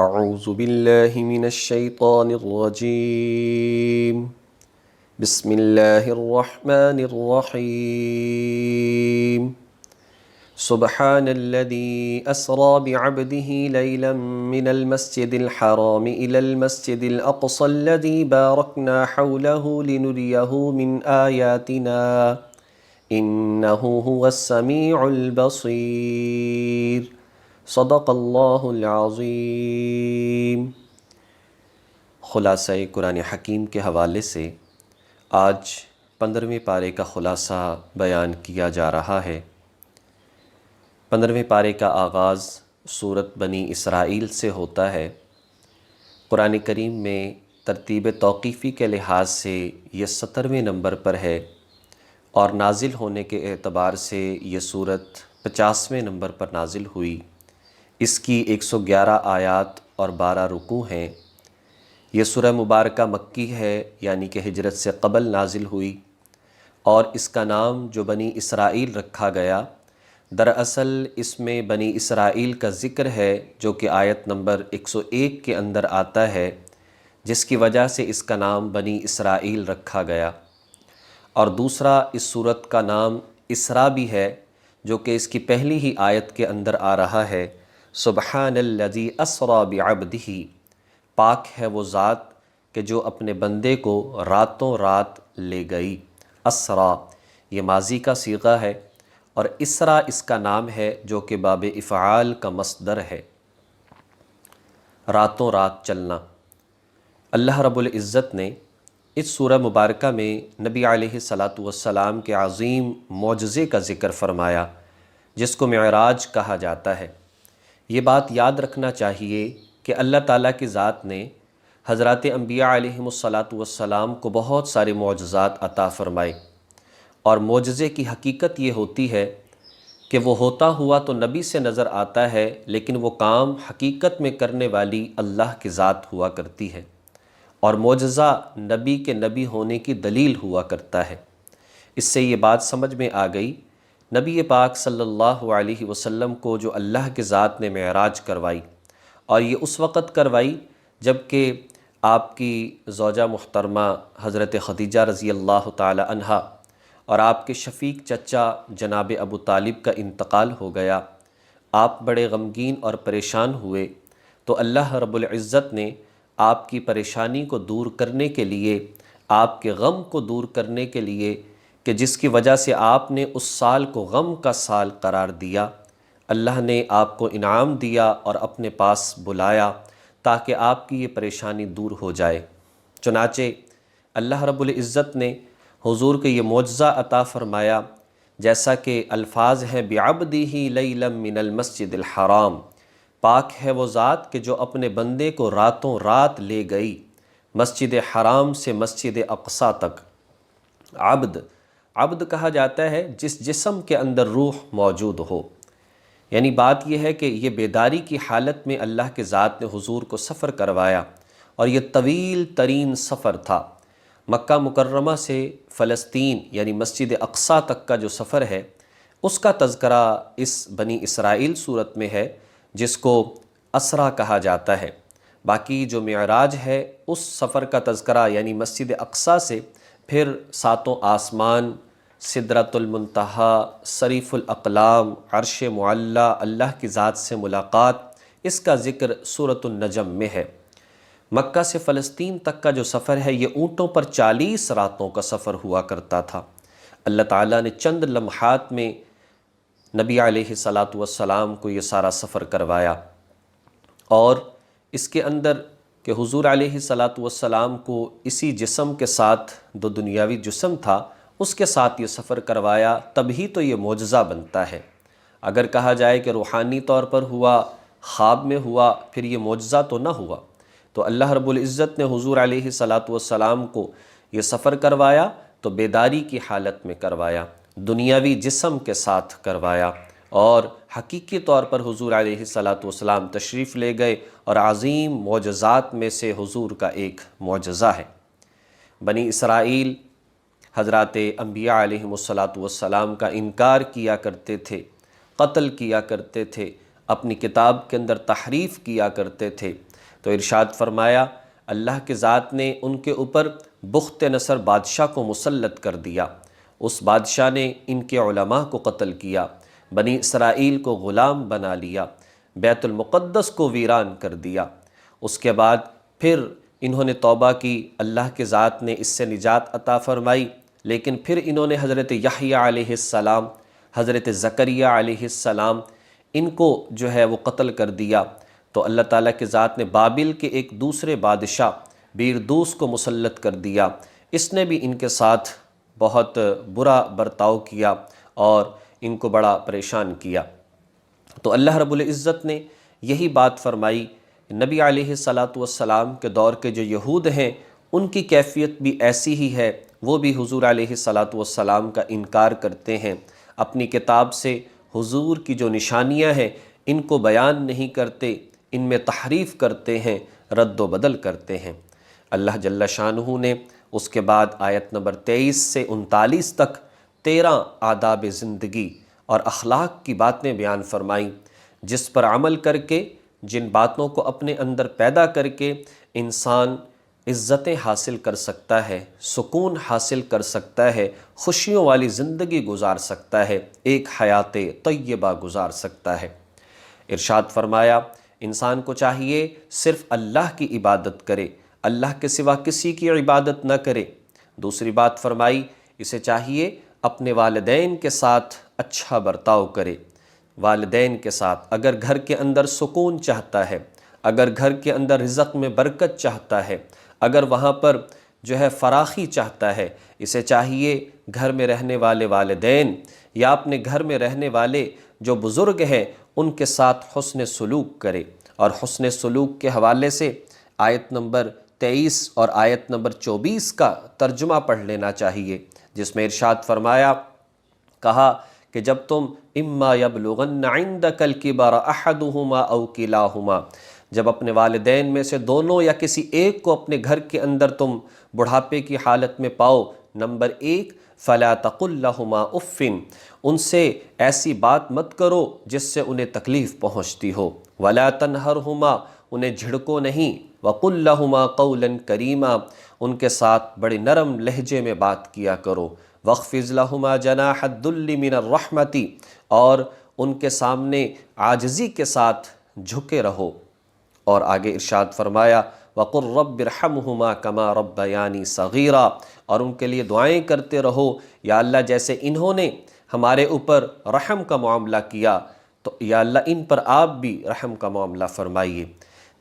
اعوذ باللہ من الشیطان الرجیم بسم اللہ الرحمن الرحیم سبحان الذي اسرى بعبده ليلا من المسجد الحرام الى المسجد الاقصى الذي باركنا حوله لنريه من آياتنا انه هو السميع البصير صدق اللہ العظیم۔ خلاصہ قرآن حکیم کے حوالے سے آج 15ویں پارے کا خلاصہ بیان کیا جا رہا ہے۔ 15ویں پارے کا آغاز سورت بنی اسرائیل سے ہوتا ہے۔ قرآن کریم میں ترتیب توقیفی کے لحاظ سے یہ 17ویں نمبر پر ہے اور نازل ہونے کے اعتبار سے یہ سورت 50ویں نمبر پر نازل ہوئی۔ اس کی 111 آیات اور 12 رکوع ہیں۔ یہ سورہ مبارکہ مکی ہے، یعنی کہ ہجرت سے قبل نازل ہوئی، اور اس کا نام جو بنی اسرائیل رکھا گیا، دراصل اس میں بنی اسرائیل کا ذکر ہے جو کہ آیت نمبر 101 کے اندر آتا ہے، جس کی وجہ سے اس کا نام بنی اسرائیل رکھا گیا۔ اور دوسرا، اس سورت کا نام اسراء بھی ہے، جو کہ اس کی پہلی ہی آیت کے اندر آ رہا ہے۔ سبحان الذی اسریٰ بعبدہ، پاک ہے وہ ذات کہ جو اپنے بندے کو راتوں رات لے گئی۔ اسریٰ یہ ماضی کا صیغہ ہے، اور اسراء اس کا نام ہے جو کہ باب افعال کا مصدر ہے، راتوں رات چلنا۔ اللہ رب العزت نے اس سورہ مبارکہ میں نبی علیہ السلام کے عظیم معجزے کا ذکر فرمایا، جس کو معراج کہا جاتا ہے۔ یہ بات یاد رکھنا چاہیے کہ اللہ تعالیٰ کی ذات نے حضرات انبیاء علیہم السلام کو بہت سارے معجزات عطا فرمائے، اور معجزے کی حقیقت یہ ہوتی ہے کہ وہ ہوتا ہوا تو نبی سے نظر آتا ہے، لیکن وہ کام حقیقت میں کرنے والی اللہ کی ذات ہوا کرتی ہے، اور معجزہ نبی کے نبی ہونے کی دلیل ہوا کرتا ہے۔ اس سے یہ بات سمجھ میں آ گئی، نبی پاک صلی اللہ علیہ وسلم کو جو اللہ کی ذات نے معراج کروائی، اور یہ اس وقت کروائی جب کہ آپ کی زوجہ محترمہ حضرت خدیجہ رضی اللہ تعالی عنہا اور آپ کے شفیق چچا جناب ابو طالب کا انتقال ہو گیا۔ آپ بڑے غمگین اور پریشان ہوئے، تو اللہ رب العزت نے آپ کی پریشانی کو دور کرنے کے لیے، آپ کے غم کو دور کرنے کے لیے، کہ جس کی وجہ سے آپ نے اس سال کو غم کا سال قرار دیا، اللہ نے آپ کو انعام دیا اور اپنے پاس بلایا تاکہ آپ کی یہ پریشانی دور ہو جائے۔ چنانچہ اللہ رب العزت نے حضور کو یہ معجزہ عطا فرمایا، جیسا کہ الفاظ ہیں بعبدہ لیلا من المسجد الحرام، پاک ہے وہ ذات کہ جو اپنے بندے کو راتوں رات لے گئی مسجد حرام سے مسجد اقصیٰ تک۔ عبد کہا جاتا ہے جس جسم کے اندر روح موجود ہو، یعنی بات یہ ہے کہ یہ بیداری کی حالت میں اللہ کے ذات نے حضور کو سفر کروایا، اور یہ طویل ترین سفر تھا۔ مکہ مکرمہ سے فلسطین یعنی مسجد اقصیٰ تک کا جو سفر ہے، اس کا تذکرہ اس بنی اسرائیل صورت میں ہے، جس کو اسریٰ کہا جاتا ہے۔ باقی جو معراج ہے، اس سفر کا تذکرہ یعنی مسجد اقصیٰ سے پھر ساتوں آسمان، سدرۃ المنتہا، صریف الاقلام، عرش معلیٰ، اللہ کی ذات سے ملاقات، اس کا ذکر سورۃ النجم میں ہے۔ مکہ سے فلسطین تک کا جو سفر ہے، یہ اونٹوں پر 40 راتوں کا سفر ہوا کرتا تھا۔ اللہ تعالیٰ نے چند لمحات میں نبی علیہ السلام کو یہ سارا سفر کروایا، اور اس کے اندر کہ حضور علیہ السلام کو اسی جسم کے ساتھ، دو دنیاوی جسم تھا، اس کے ساتھ یہ سفر کروایا، تبھی تو یہ معجزہ بنتا ہے۔ اگر کہا جائے کہ روحانی طور پر ہوا، خواب میں ہوا، پھر یہ معجزہ تو نہ ہوا۔ تو اللہ رب العزت نے حضور علیہ السلام کو یہ سفر کروایا تو بیداری کی حالت میں کروایا، دنیاوی جسم کے ساتھ کروایا، اور حقیقی طور پر حضور علیہ السلام تشریف لے گئے، اور عظیم معجزات میں سے حضور کا ایک معجزہ ہے۔ بنی اسرائیل حضرات انبیاء علیہم السلام کا انکار کیا کرتے تھے، قتل کیا کرتے تھے، اپنی کتاب کے اندر تحریف کیا کرتے تھے، تو ارشاد فرمایا اللہ کے ذات نے ان کے اوپر بخت نصر بادشاہ کو مسلط کر دیا۔ اس بادشاہ نے ان کے علماء کو قتل کیا، بنی اسرائیل کو غلام بنا لیا، بیت المقدس کو ویران کر دیا۔ اس کے بعد پھر انہوں نے توبہ کی، اللہ کے ذات نے اس سے نجات عطا فرمائی، لیکن پھر انہوں نے حضرت یحییٰ علیہ السلام، حضرت زکریا علیہ السلام، ان کو جو ہے وہ قتل کر دیا۔ تو اللہ تعالیٰ کے ذات نے بابل کے ایک دوسرے بادشاہ بیردوس کو مسلط کر دیا، اس نے بھی ان کے ساتھ بہت برا برتاؤ کیا اور ان کو بڑا پریشان کیا۔ تو اللہ رب العزت نے یہی بات فرمائی۔ نبی علیہ السلام کے دور کے جو یہود ہیں ان کی کیفیت بھی ایسی ہی ہے، وہ بھی حضور علیہ السلام کا انکار کرتے ہیں، اپنی کتاب سے حضور کی جو نشانیاں ہیں ان کو بیان نہیں کرتے، ان میں تحریف کرتے ہیں، رد و بدل کرتے ہیں۔ اللہ جل شانہ نے اس کے بعد آیت نمبر 23 سے 39 تک 13 آداب زندگی اور اخلاق کی باتیں بیان فرمائیں، جس پر عمل کر کے، جن باتوں کو اپنے اندر پیدا کر کے انسان عزتیں حاصل کر سکتا ہے، سکون حاصل کر سکتا ہے، خوشیوں والی زندگی گزار سکتا ہے، ایک حیات طیبہ گزار سکتا ہے۔ ارشاد فرمایا انسان کو چاہیے صرف اللہ کی عبادت کرے، اللہ کے سوا کسی کی عبادت نہ کرے۔ دوسری بات فرمائی اسے چاہیے اپنے والدین کے ساتھ اچھا برتاؤ کرے۔ والدین کے ساتھ اگر گھر کے اندر سکون چاہتا ہے، اگر گھر کے اندر رزق میں برکت چاہتا ہے، اگر وہاں پر جو ہے فراخی چاہتا ہے، اسے چاہیے گھر میں رہنے والے والدین یا اپنے گھر میں رہنے والے جو بزرگ ہیں ان کے ساتھ حسن سلوک کرے۔ اور حسن سلوک کے حوالے سے آیت نمبر 23 اور آیت نمبر 24 کا ترجمہ پڑھ لینا چاہیے، جس میں ارشاد فرمایا، کہا کہ جب تم اما یبلغن عندک الکبر احدہما او کلاہما، جب اپنے والدین میں سے دونوں یا کسی ایک کو اپنے گھر کے اندر تم بڑھاپے کی حالت میں پاؤ، نمبر 1 فلا تقل لہما اف، ان سے ایسی بات مت کرو جس سے انہیں تکلیف پہنچتی ہو، ولا تنہرہما، انہیں جھڑکو نہیں، وقل لہما قولا کریما، ان کے ساتھ بڑے نرم لہجے میں بات کیا کرو، واخفض لہما جناح الذل من الرحمۃ، اور ان کے سامنے عاجزی کے ساتھ جھکے رہو۔ اور آگے ارشاد فرمایا وَقُلْ رَبِّ ارْحَمْهُمَا كَمَا رَبَّيَانِي صَغِيرًا، اور ان کے لیے دعائیں کرتے رہو، یا اللہ جیسے انہوں نے ہمارے اوپر رحم کا معاملہ کیا تو یا اللہ ان پر آپ بھی رحم کا معاملہ فرمائیے۔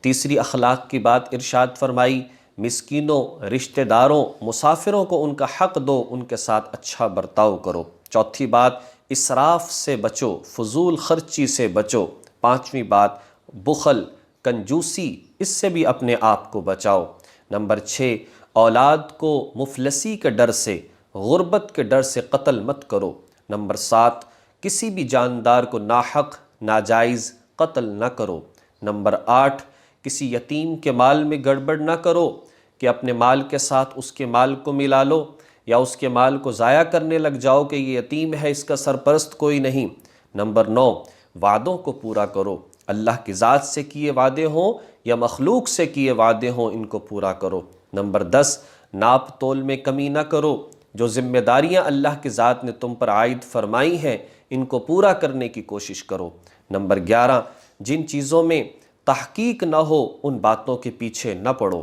تیسری اخلاق کی بات ارشاد فرمائی، مسکینوں، رشتہ داروں، مسافروں کو ان کا حق دو، ان کے ساتھ اچھا برتاؤ کرو۔ چوتھی بات اسراف سے بچو، فضول خرچی سے بچو۔ پانچویں بات بخل، کنجوسی، اس سے بھی اپنے آپ کو بچاؤ۔ نمبر 6 اولاد کو مفلسی کے ڈر سے، غربت کے ڈر سے قتل مت کرو۔ نمبر 7 کسی بھی جاندار کو ناحق ناجائز قتل نہ کرو۔ نمبر 8 کسی یتیم کے مال میں گڑبڑ نہ کرو کہ اپنے مال کے ساتھ اس کے مال کو ملا لو یا اس کے مال کو ضائع کرنے لگ جاؤ کہ یہ یتیم ہے، اس کا سرپرست کوئی نہیں۔ نمبر 9 وعدوں کو پورا کرو، اللہ کی ذات سے کیے وعدے ہوں یا مخلوق سے کیے وعدے ہوں، ان کو پورا کرو۔ نمبر 10 ناپ تول میں کمی نہ کرو، جو ذمہ داریاں اللہ کی ذات نے تم پر عائد فرمائی ہیں ان کو پورا کرنے کی کوشش کرو۔ نمبر 11 جن چیزوں میں تحقیق نہ ہو ان باتوں کے پیچھے نہ پڑو۔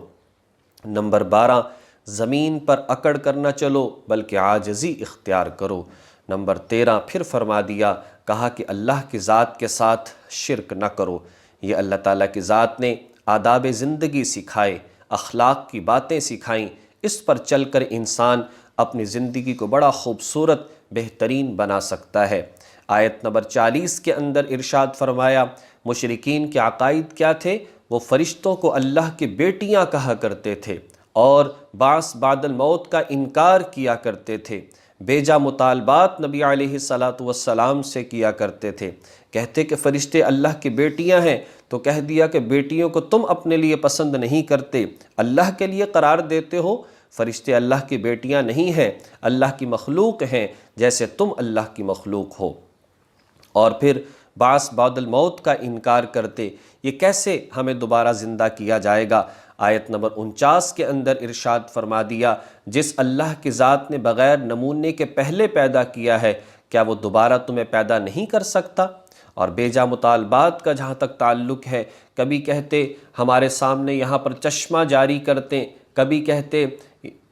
نمبر 12 زمین پر اکڑ کر نہ چلو بلکہ عاجزی اختیار کرو۔ نمبر 13 پھر فرما دیا، کہا کہ اللہ کی ذات کے ساتھ شرک نہ کرو۔ یہ اللہ تعالیٰ کی ذات نے آداب زندگی سکھائے، اخلاق کی باتیں سکھائیں، اس پر چل کر انسان اپنی زندگی کو بڑا خوبصورت بہترین بنا سکتا ہے۔ آیت نمبر 40 کے اندر ارشاد فرمایا مشرکین کے عقائد کیا تھے؟ وہ فرشتوں کو اللہ کی بیٹیاں کہا کرتے تھے اور بعث بعد الموت کا انکار کیا کرتے تھے، بیجا مطالبات نبی علیہ السلام سے کیا کرتے تھے، کہتے کہ فرشتے اللہ کی بیٹیاں ہیں، تو کہہ دیا کہ بیٹیوں کو تم اپنے لیے پسند نہیں کرتے، اللہ کے لیے قرار دیتے ہو، فرشتے اللہ کی بیٹیاں نہیں ہیں، اللہ کی مخلوق ہیں، جیسے تم اللہ کی مخلوق ہو۔ اور پھر بعث بعد الموت کا انکار کرتے، یہ کیسے ہمیں دوبارہ زندہ کیا جائے گا؟ آیت نمبر 49 کے اندر ارشاد فرما دیا، جس اللہ کی ذات نے بغیر نمونے کے پہلے پیدا کیا ہے، کیا وہ دوبارہ تمہیں پیدا نہیں کر سکتا؟ اور بیجا مطالبات کا جہاں تک تعلق ہے، کبھی کہتے ہمارے سامنے یہاں پر چشمہ جاری کرتے، کبھی کہتے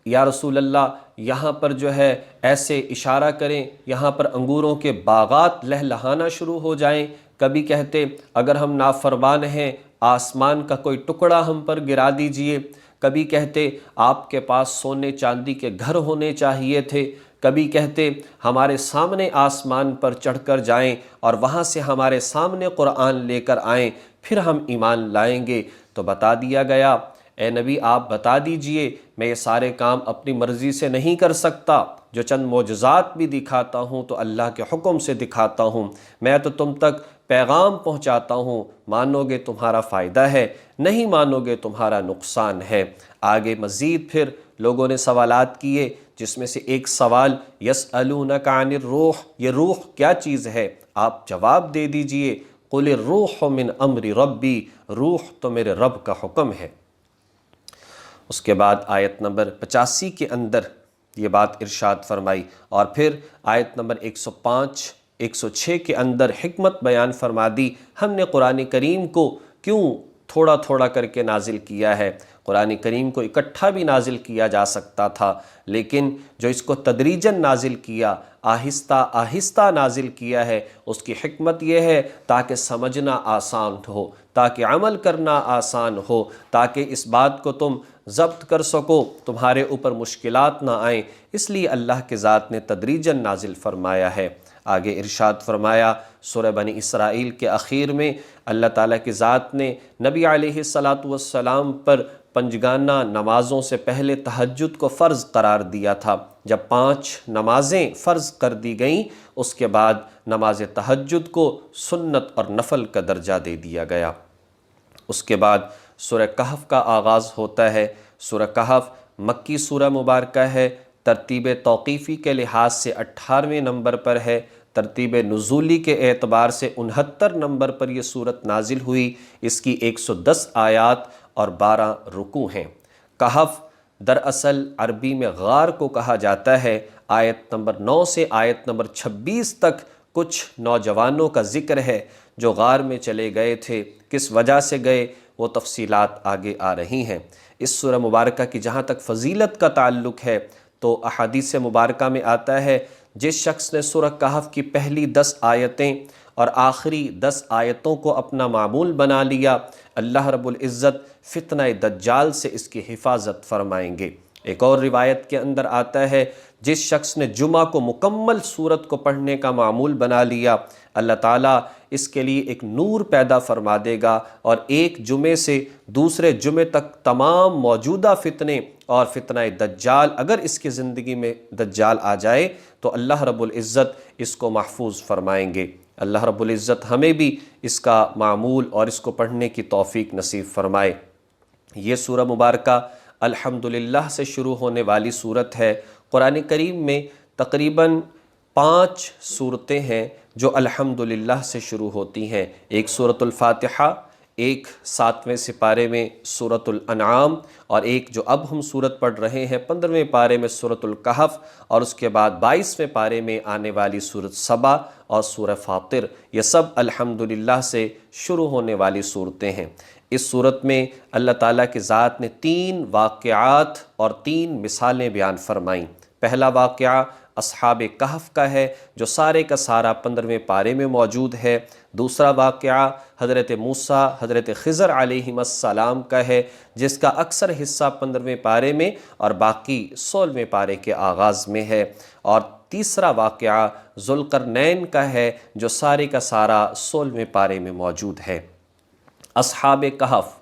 یا رسول اللہ یہاں پر جو ہے ایسے اشارہ کریں، یہاں پر انگوروں کے باغات لہلہانا شروع ہو جائیں، کبھی کہتے اگر ہم نافرمان ہیں آسمان کا کوئی ٹکڑا ہم پر گرا دیجئے، کبھی کہتے آپ کے پاس سونے چاندی کے گھر ہونے چاہیے تھے، کبھی کہتے ہمارے سامنے آسمان پر چڑھ کر جائیں اور وہاں سے ہمارے سامنے قرآن لے کر آئیں، پھر ہم ایمان لائیں گے۔ تو بتا دیا گیا اے نبی آپ بتا دیجئے میں یہ سارے کام اپنی مرضی سے نہیں کر سکتا، جو چند معجزات بھی دکھاتا ہوں تو اللہ کے حکم سے دکھاتا ہوں، میں تو تم تک پیغام پہنچاتا ہوں، مانو گے تمہارا فائدہ ہے، نہیں مانو گے تمہارا نقصان ہے۔ آگے مزید پھر لوگوں نے سوالات کیے، جس میں سے ایک سوال یسألونک عن الروح، یہ روح کیا چیز ہے؟ آپ جواب دے دیجئے قل الروح من امر ربی، روح تو میرے رب کا حکم ہے۔ اس کے بعد آیت نمبر 85 کے اندر یہ بات ارشاد فرمائی، اور پھر آیت نمبر 105 106 کے اندر حکمت بیان فرما دی، ہم نے قرآن کریم کو کیوں تھوڑا تھوڑا کر کے نازل کیا ہے۔ قرآن کریم کو اکٹھا بھی نازل کیا جا سکتا تھا، لیکن جو اس کو تدریجاً نازل کیا، آہستہ آہستہ نازل کیا ہے، اس کی حکمت یہ ہے تاکہ سمجھنا آسان ہو، تاکہ عمل کرنا آسان ہو، تاکہ اس بات کو تم ضبط کر سکو، تمہارے اوپر مشکلات نہ آئیں، اس لیے اللہ کے ذات نے تدریجاً نازل فرمایا ہے۔ آگے ارشاد فرمایا سورہ بنی اسرائیل کے اخیر میں اللہ تعالیٰ کی ذات نے نبی علیہ السلام پر پنجگانہ نمازوں سے پہلے تہجد کو فرض قرار دیا تھا۔ جب 5 نمازیں فرض کر دی گئیں، اس کے بعد نماز تہجد کو سنت اور نفل کا درجہ دے دیا گیا۔ اس کے بعد سورہ کہف کا آغاز ہوتا ہے۔ سورہ کہف مکی سورہ مبارکہ ہے، ترتیب توقیفی کے لحاظ سے 18ویں نمبر پر ہے، ترتیب نزولی کے اعتبار سے 69 نمبر پر یہ صورت نازل ہوئی۔ اس کی 110 آیات اور 12 رکوع ہیں۔ کہف دراصل عربی میں غار کو کہا جاتا ہے۔ آیت نمبر 9 سے آیت نمبر 26 تک کچھ نوجوانوں کا ذکر ہے جو غار میں چلے گئے تھے، کس وجہ سے گئے وہ تفصیلات آگے آ رہی ہیں۔ اس سورہ مبارکہ کی جہاں تک فضیلت کا تعلق ہے تو احادیث مبارکہ میں آتا ہے جس شخص نے سورہ کہف کی پہلی 10 آیتیں اور آخری 10 آیتوں کو اپنا معمول بنا لیا، اللہ رب العزت فتنہ دجال سے اس کی حفاظت فرمائیں گے۔ ایک اور روایت کے اندر آتا ہے جس شخص نے جمعہ کو مکمل سورت کو پڑھنے کا معمول بنا لیا، اللہ تعالیٰ اس کے لیے ایک نور پیدا فرما دے گا، اور ایک جمعے سے دوسرے جمعے تک تمام موجودہ فتنے اور فتنہ دجال، اگر اس کی زندگی میں دجال آ جائے تو اللہ رب العزت اس کو محفوظ فرمائیں گے۔ اللہ رب العزت ہمیں بھی اس کا معمول اور اس کو پڑھنے کی توفیق نصیب فرمائے۔ یہ سورہ مبارکہ الحمدللہ سے شروع ہونے والی سورت ہے۔ قرآن کریم میں تقریباً 5 سورتیں ہیں جو الحمدللہ سے شروع ہوتی ہیں۔ ایک سورۃ الفاتحہ، ایک 7ویں سپارے میں سورۃ الانعام، اور ایک جو اب ہم سورت پڑھ رہے ہیں 15ویں پارے میں سورۃ الکہف، اور اس کے بعد 22ویں پارے میں آنے والی سورۃ سبا اور سورہ فاطر، یہ سب الحمدللہ سے شروع ہونے والی صورتیں ہیں۔ اس صورت میں اللہ تعالیٰ کی ذات نے 3 واقعات اور 3 مثالیں بیان فرمائیں۔ پہلا واقعہ اصحاب کہف کا ہے جو سارے کا سارا 15ویں پارے میں موجود ہے۔ دوسرا واقعہ حضرت موسیٰ حضرت خضر علیہم السلام کا ہے جس کا اکثر حصہ 15ویں پارے میں اور باقی 16ویں پارے کے آغاز میں ہے۔ اور تیسرا واقعہ ذوالقرنین کا ہے جو سارے کا سارا 16ویں پارے میں موجود ہے۔ اصحاب کہف،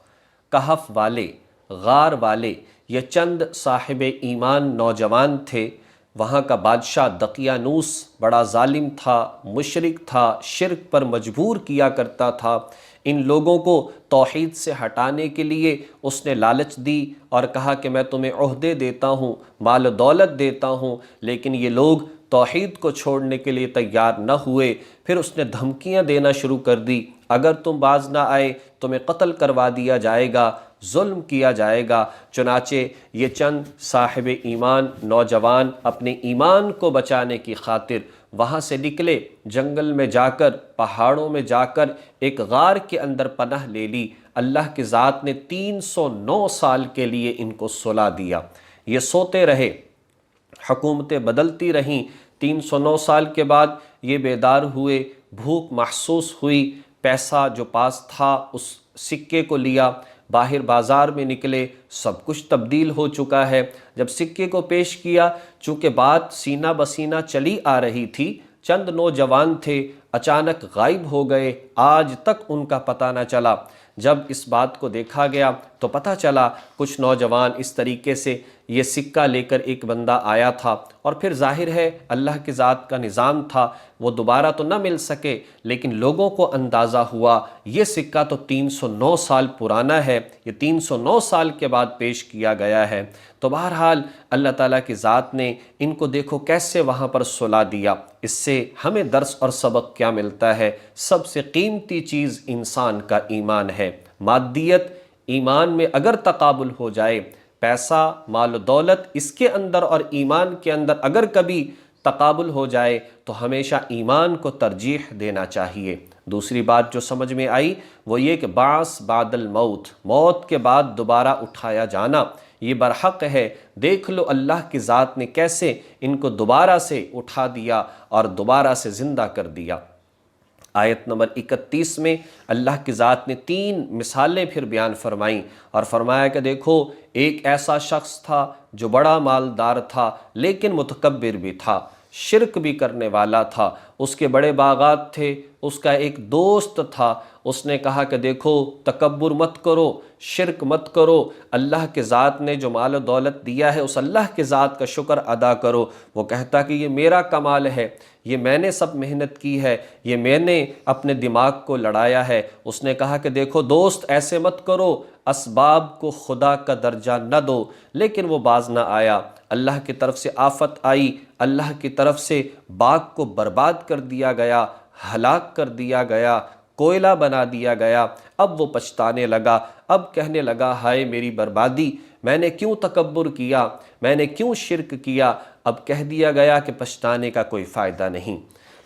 کہف والے، غار والے، یہ چند صاحب ایمان نوجوان تھے۔ وہاں کا بادشاہ دقیانوس بڑا ظالم تھا، مشرک تھا، شرک پر مجبور کیا کرتا تھا۔ ان لوگوں کو توحید سے ہٹانے کے لیے اس نے لالچ دی اور کہا کہ میں تمہیں عہدے دیتا ہوں، مال و دولت دیتا ہوں، لیکن یہ لوگ توحید کو چھوڑنے کے لیے تیار نہ ہوئے، پھر اس نے دھمکیاں دینا شروع کر دی، اگر تم باز نہ آئے تمہیں قتل کروا دیا جائے گا، ظلم کیا جائے گا۔ چنانچہ یہ چند صاحب ایمان نوجوان اپنے ایمان کو بچانے کی خاطر وہاں سے نکلے، جنگل میں جا کر، پہاڑوں میں جا کر ایک غار کے اندر پناہ لے لی۔ اللہ کی ذات نے 309 سال کے لیے ان کو سلا دیا، یہ سوتے رہے، حکومتیں بدلتی رہیں۔ 309 سال کے بعد یہ بیدار ہوئے، بھوک محسوس ہوئی، پیسہ جو پاس تھا اس سکے کو لیا، باہر بازار میں نکلے، سب کچھ تبدیل ہو چکا ہے۔ جب سکے کو پیش کیا، چونکہ بات سینہ بسینہ چلی آ رہی تھی، چند نوجوان تھے، اچانک غائب ہو گئے، آج تک ان کا پتہ نہ چلا۔ جب اس بات کو دیکھا گیا تو پتہ چلا کچھ نوجوان اس طریقے سے یہ سکہ لے کر ایک بندہ آیا تھا، اور پھر ظاہر ہے اللہ کی ذات کا نظام تھا، وہ دوبارہ تو نہ مل سکے، لیکن لوگوں کو اندازہ ہوا یہ سکہ تو 309 سال پرانا ہے، یہ 309 سال کے بعد پیش کیا گیا ہے۔ تو بہرحال اللہ تعالیٰ کی ذات نے ان کو دیکھو کیسے وہاں پر سلا دیا۔ اس سے ہمیں درس اور سبق کیا ملتا ہے؟ سب سے قیمتی چیز انسان کا ایمان ہے۔ مادیت ایمان میں اگر تقابل ہو جائے، پیسہ مال و دولت اس کے اندر اور ایمان کے اندر اگر کبھی تقابل ہو جائے تو ہمیشہ ایمان کو ترجیح دینا چاہیے۔ دوسری بات جو سمجھ میں آئی وہ یہ کہ بعث بعد الموت، موت کے بعد دوبارہ اٹھایا جانا یہ برحق ہے۔ دیکھ لو اللہ کی ذات نے کیسے ان کو دوبارہ سے اٹھا دیا اور دوبارہ سے زندہ کر دیا۔ آیت نمبر 31 میں اللہ کی ذات نے 3 مثالیں پھر بیان فرمائیں اور فرمایا کہ دیکھو ایک ایسا شخص تھا جو بڑا مالدار تھا لیکن متکبر بھی تھا، شرک بھی کرنے والا تھا، اس کے بڑے باغات تھے، اس کا ایک دوست تھا، اس نے کہا کہ دیکھو تکبر مت کرو، شرک مت کرو، اللہ کے ذات نے جو مال و دولت دیا ہے اس اللہ کے ذات کا شکر ادا کرو۔ وہ کہتا کہ یہ میرا کمال ہے، یہ میں نے سب محنت کی ہے، یہ میں نے اپنے دماغ کو لڑایا ہے۔ اس نے کہا کہ دیکھو دوست ایسے مت کرو، اسباب کو خدا کا درجہ نہ دو، لیکن وہ باز نہ آیا۔ اللہ کی طرف سے آفت آئی، اللہ کی طرف سے باغ کو برباد کر دیا گیا، ہلاک کر دیا گیا، کوئلہ بنا دیا گیا۔ اب وہ پچھتانے لگا، اب کہنے لگا ہائے میری بربادی، میں نے کیوں تکبر کیا، میں نے کیوں شرک کیا۔ اب کہہ دیا گیا کہ پچھتانے کا کوئی فائدہ نہیں۔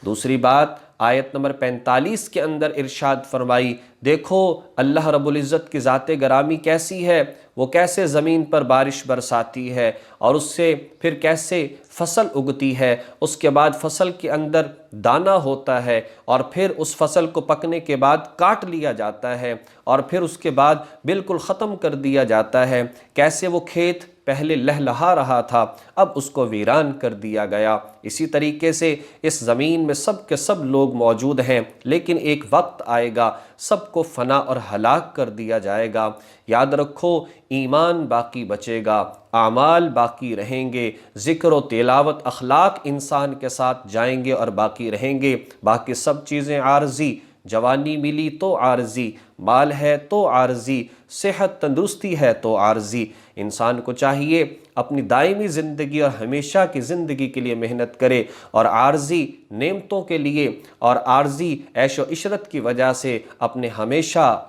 دوسری بات آیت نمبر 45 کے اندر ارشاد فرمائی، دیکھو اللہ رب العزت کی ذات گرامی کیسی ہے، وہ کیسے زمین پر بارش برساتی ہے اور اس سے پھر کیسے فصل اگتی ہے، اس کے بعد فصل کے اندر دانہ ہوتا ہے اور پھر اس فصل کو پکنے کے بعد کاٹ لیا جاتا ہے اور پھر اس کے بعد بالکل ختم کر دیا جاتا ہے۔ کیسے وہ کھیت پہلے لہلہا رہا تھا، اب اس کو ویران کر دیا گیا۔ اسی طریقے سے اس زمین میں سب کے سب لوگ موجود ہیں، لیکن ایک وقت آئے گا سب کو فنا اور ہلاک کر دیا جائے گا۔ یاد رکھو ایمان باقی بچے گا، اعمال باقی رہیں گے، ذکر و تلاوت اخلاق انسان کے ساتھ جائیں گے اور باقی رہیں گے، باقی سب چیزیں عارضی۔ جوانی ملی تو عارضی، مال ہے تو عارضی، صحت تندرستی ہے تو عارضی۔ انسان کو چاہیے اپنی دائمی زندگی اور ہمیشہ کی زندگی کے لیے محنت کرے اور عارضی نعمتوں کے لیے اور عارضی عیش و عشرت کی وجہ سے اپنے ہمیشہ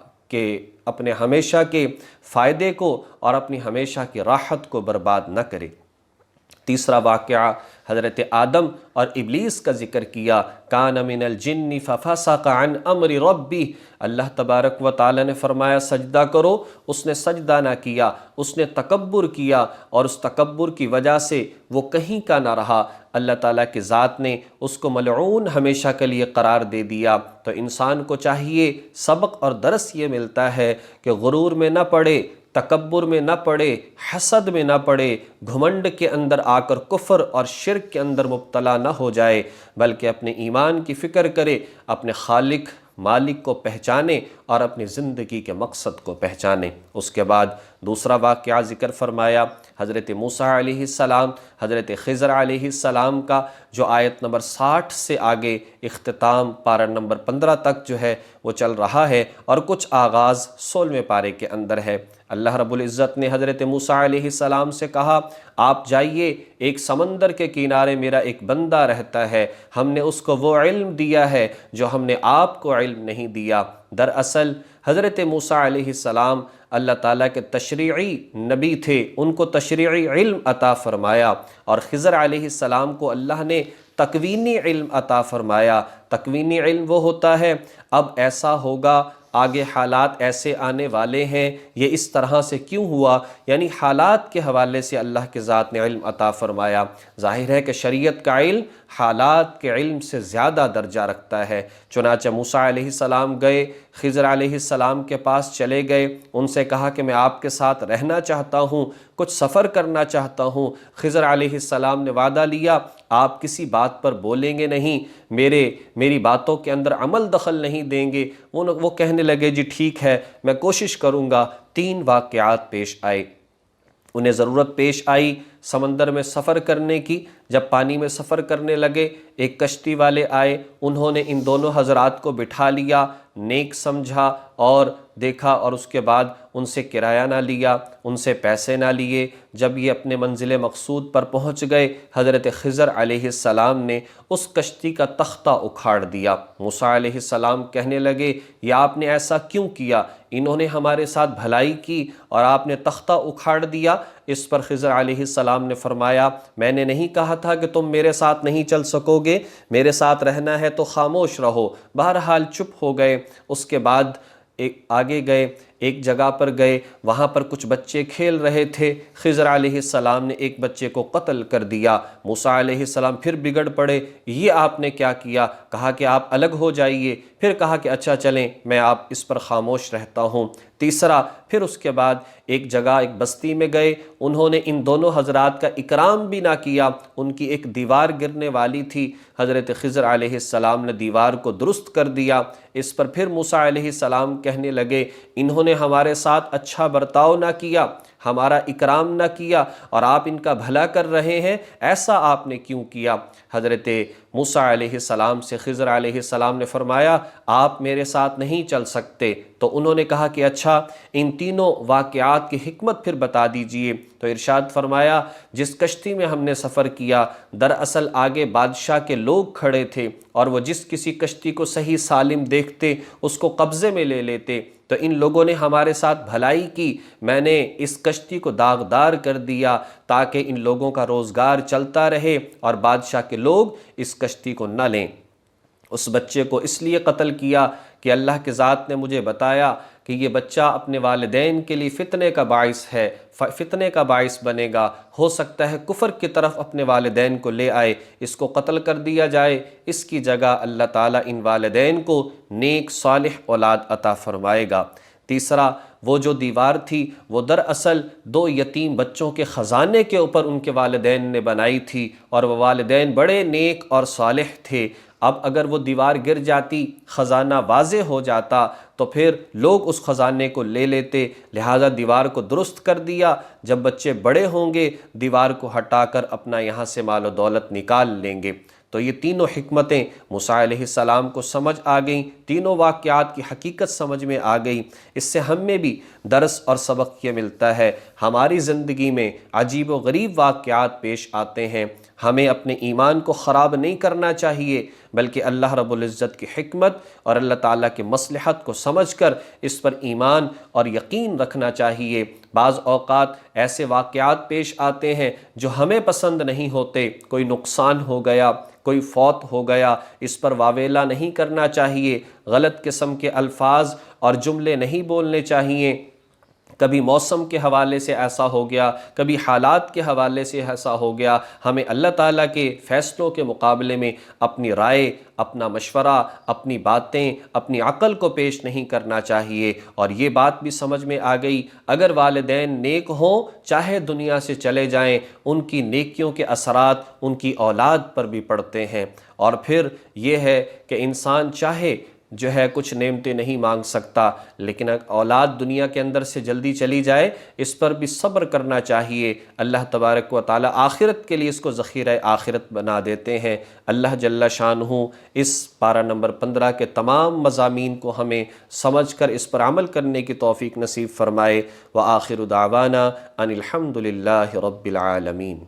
کے فائدے کو اور اپنی ہمیشہ کی راحت کو برباد نہ کرے۔ تیسرا واقعہ حضرت آدم اور ابلیس کا ذکر کیا، کان من الجن ففسق عن امر ربی، اللہ تبارک و تعالی نے فرمایا سجدہ کرو، اس نے سجدہ نہ کیا، اس نے تکبر کیا اور اس تکبر کی وجہ سے وہ کہیں کا نہ رہا، اللہ تعالیٰ کی ذات نے اس کو ملعون ہمیشہ کے لیے قرار دے دیا۔ تو انسان کو چاہیے سبق اور درس یہ ملتا ہے کہ غرور میں نہ پڑے، تکبر میں نہ پڑے، حسد میں نہ پڑے، گھمنڈ کے اندر آ کر کفر اور شرک کے اندر مبتلا نہ ہو جائے، بلکہ اپنے ایمان کی فکر کرے، اپنے خالق مالک کو پہچانے اور اپنی زندگی کے مقصد کو پہچانے۔ اس کے بعد دوسرا واقعہ ذکر فرمایا حضرت موسیٰ علیہ السلام، حضرت خضر علیہ السلام کا، جو آیت نمبر 60 سے آگے اختتام پارہ نمبر 15 تک جو ہے وہ چل رہا ہے، اور کچھ آغاز 16ویں پارے کے اندر ہے۔ اللہ رب العزت نے حضرت موسیٰ علیہ السلام سے کہا آپ جائیے، ایک سمندر کے کنارے میرا ایک بندہ رہتا ہے، ہم نے اس کو وہ علم دیا ہے جو ہم نے آپ کو علم نہیں دیا۔ دراصل حضرت موسیٰ علیہ السلام اللہ تعالیٰ کے تشریعی نبی تھے، ان کو تشریعی علم عطا فرمایا، اور خضر علیہ السلام کو اللہ نے تکوینی علم عطا فرمایا۔ تکوینی علم وہ ہوتا ہے اب ایسا ہوگا، آگے حالات ایسے آنے والے ہیں، یہ اس طرح سے کیوں ہوا، یعنی حالات کے حوالے سے اللہ کے ذات نے علم عطا فرمایا۔ ظاہر ہے کہ شریعت کا علم حالات کے علم سے زیادہ درجہ رکھتا ہے۔ چنانچہ موسیٰ علیہ السلام گئے، خضر علیہ السلام کے پاس چلے گئے، ان سے کہا کہ میں آپ کے ساتھ رہنا چاہتا ہوں، کچھ سفر کرنا چاہتا ہوں۔ خضر علیہ السلام نے وعدہ لیا آپ کسی بات پر بولیں گے نہیں، میری باتوں کے اندر عمل دخل نہیں دیں گے۔ وہ کہنے لگے جی ٹھیک ہے، میں کوشش کروں گا۔ 3 واقعات پیش آئے، انہیں ضرورت پیش آئی سمندر میں سفر کرنے کی۔ جب پانی میں سفر کرنے لگے، ایک کشتی والے آئے، انہوں نے ان دونوں حضرات کو بٹھا لیا، نیک سمجھا اور دیکھا، اور اس کے بعد ان سے کرایہ نہ لیا، ان سے پیسے نہ لیے۔ جب یہ اپنے منزل مقصود پر پہنچ گئے، حضرت خضر علیہ السلام نے اس کشتی کا تختہ اکھاڑ دیا۔ موسیٰ علیہ السلام کہنے لگے یہ آپ نے ایسا کیوں کیا؟ انہوں نے ہمارے ساتھ بھلائی کی اور آپ نے تختہ اکھاڑ دیا۔ اس پر خضر علیہ السلام نے فرمایا میں نے نہیں کہا تھا کہ تم میرے ساتھ نہیں چل سکو گے، میرے ساتھ رہنا ہے تو خاموش رہو۔ بہرحال چپ ہو گئے۔ اس کے بعد آگے گئے، ایک جگہ پر گئے، وہاں پر کچھ بچے کھیل رہے تھے۔ خضر علیہ السلام نے ایک بچے کو قتل کر دیا۔ موسیٰ علیہ السلام پھر بگڑ پڑے، یہ آپ نے کیا کیا؟ کہا کہ آپ الگ ہو جائیے۔ پھر کہا کہ اچھا چلیں، میں آپ اس پر خاموش رہتا ہوں۔ تیسرا، پھر اس کے بعد ایک جگہ ایک بستی میں گئے، انہوں نے ان دونوں حضرات کا اکرام بھی نہ کیا۔ ان کی ایک دیوار گرنے والی تھی، حضرت خضر علیہ السلام نے دیوار کو درست کر دیا۔ اس پر پھر موسیٰ علیہ السلام کہنے لگے انہوں نے ہمارے ساتھ اچھا برتاؤ نہ کیا، ہمارا اکرام نہ کیا، اور آپ ان کا بھلا کر رہے ہیں، ایسا آپ نے کیوں کیا؟ حضرت موسیٰ علیہ السلام سے خضر علیہ السلام نے فرمایا آپ میرے ساتھ نہیں چل سکتے۔ تو انہوں نے کہا کہ اچھا ان تینوں واقعات کی حکمت پھر بتا دیجئے۔ تو ارشاد فرمایا جس کشتی میں ہم نے سفر کیا، دراصل آگے بادشاہ کے لوگ کھڑے تھے، اور وہ جس کسی کشتی کو صحیح سالم دیکھتے اس کو قبضے میں لے لیتے۔ تو ان لوگوں نے ہمارے ساتھ بھلائی کی، میں نے اس کشتی کو داغدار کر دیا تاکہ ان لوگوں کا روزگار چلتا رہے اور بادشاہ کے لوگ اس کشتی کو نہ لیں۔ اس بچے کو اس لیے قتل کیا کہ اللہ کے ذات نے مجھے بتایا کہ یہ بچہ اپنے والدین کے لیے فتنے کا باعث ہے، فتنے کا باعث بنے گا، ہو سکتا ہے کفر کی طرف اپنے والدین کو لے آئے، اس کو قتل کر دیا جائے، اس کی جگہ اللہ تعالیٰ ان والدین کو نیک صالح اولاد عطا فرمائے گا۔ تیسرا، وہ جو دیوار تھی وہ دراصل 2 یتیم بچوں کے خزانے کے اوپر ان کے والدین نے بنائی تھی، اور وہ والدین بڑے نیک اور صالح تھے۔ اب اگر وہ دیوار گر جاتی، خزانہ واضح ہو جاتا، تو پھر لوگ اس خزانے کو لے لیتے، لہٰذا دیوار کو درست کر دیا۔ جب بچے بڑے ہوں گے دیوار کو ہٹا کر اپنا یہاں سے مال و دولت نکال لیں گے۔ تو یہ تینوں حکمتیں موسیٰ علیہ السلام کو سمجھ آ گئیں، تینوں واقعات کی حقیقت سمجھ میں آ گئی۔ اس سے ہم میں بھی درس اور سبق یہ ملتا ہے، ہماری زندگی میں عجیب و غریب واقعات پیش آتے ہیں، ہمیں اپنے ایمان کو خراب نہیں کرنا چاہیے، بلکہ اللہ رب العزت کی حکمت اور اللہ تعالیٰ کے مصلحت کو سمجھ کر اس پر ایمان اور یقین رکھنا چاہیے۔ بعض اوقات ایسے واقعات پیش آتے ہیں جو ہمیں پسند نہیں ہوتے، کوئی نقصان ہو گیا، کوئی فوت ہو گیا، اس پر واویلا نہیں کرنا چاہیے، غلط قسم کے الفاظ اور جملے نہیں بولنے چاہیے۔ کبھی موسم کے حوالے سے ایسا ہو گیا، کبھی حالات کے حوالے سے ایسا ہو گیا، ہمیں اللہ تعالیٰ کے فیصلوں کے مقابلے میں اپنی رائے، اپنا مشورہ، اپنی باتیں، اپنی عقل کو پیش نہیں کرنا چاہیے۔ اور یہ بات بھی سمجھ میں آ گئی اگر والدین نیک ہوں چاہے دنیا سے چلے جائیں، ان کی نیکیوں کے اثرات ان کی اولاد پر بھی پڑتے ہیں۔ اور پھر یہ ہے کہ انسان چاہے جو ہے کچھ نعمتیں نہیں مانگ سکتا، لیکن اولاد دنیا کے اندر سے جلدی چلی جائے اس پر بھی صبر کرنا چاہیے۔ اللہ تبارک و تعالی آخرت کے لیے اس کو ذخیرہ آخرت بنا دیتے ہیں۔ اللہ جل شانہ اس پارہ نمبر 15 کے تمام مضامین کو ہمیں سمجھ کر اس پر عمل کرنے کی توفیق نصیب فرمائے۔ وآخر دعوانا ان الحمد للہ رب العالمین۔